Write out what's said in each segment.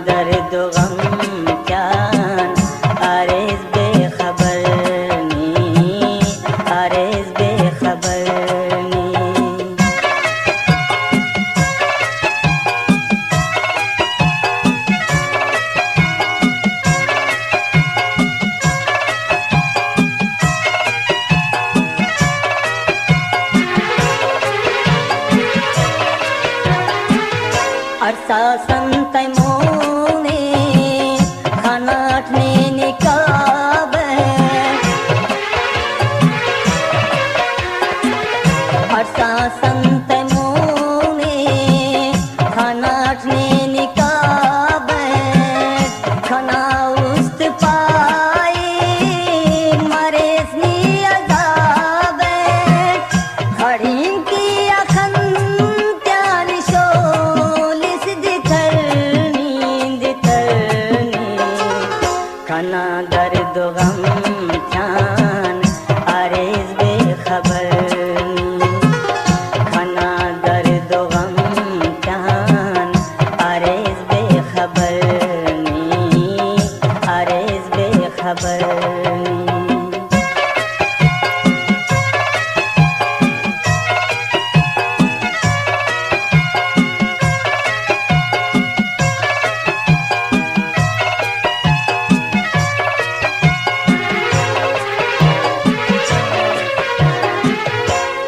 दर्द गम जान आरेज बेखबर नी आरेज बेखबर नी अरसा संतै मोने खानाटने निकाबे अरसा संतै मोने खानाटने निकाबे खाना उस्त पाए मरेसनी अजाबे खड़ीं की अखन त्यानी शोलिस खाना दर्द गम जान आरेज बेखबर नी खाना दर्द गम जान आरेज बेखबर नी आरेज बेखबर नी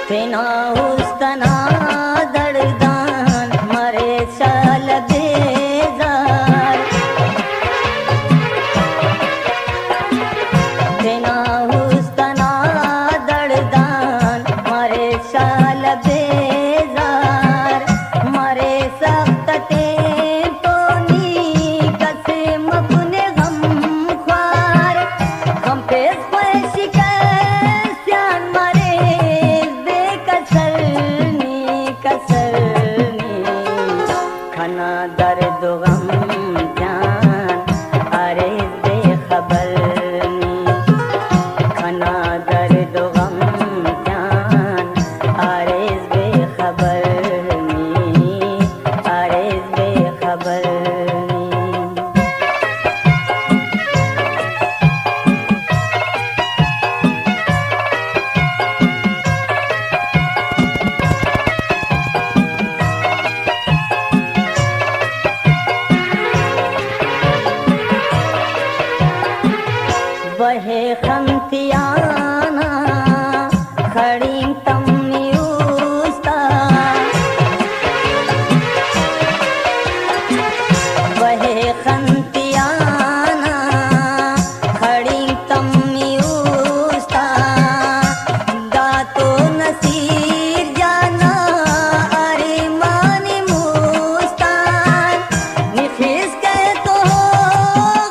तेना उस्तना दर्दान मरे साल बेजार तेना उस्तना दर्दान मरे साल बेजार मरे सख्तते तो नी कसम अपने गम ख्वार हम पे शिकस्यान मरे खाना दर्द गम जान आरेज बेखबर नी खाना दर्द गम जान आरेज बेखबर नी आरेज बेखबर नी वहे खंतियाना खड़ी तमनी उस्ता वहे खंतियाना खड़ी तमनी उस्ता दातो नसीर जाना अरे मानी मुस्तान निफिस के तो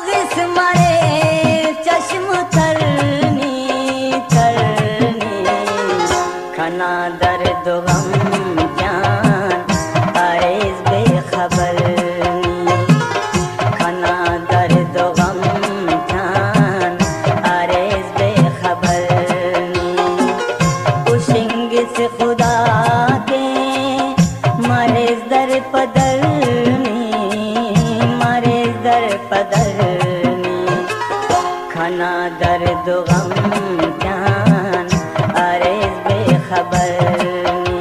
गिस मरे चश्म तरनी खाना दर्द गम जान आरेज बेखबर नी खाना दर्द गम जान आरेज बेखबर नी उशिंग से खुदा के मरेज दर पदर नी मरेज दर पदर खाना दर्द गम जान आरेज बेखबर नी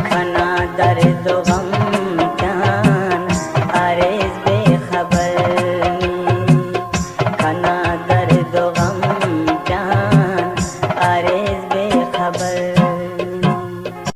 खाना दर्द गम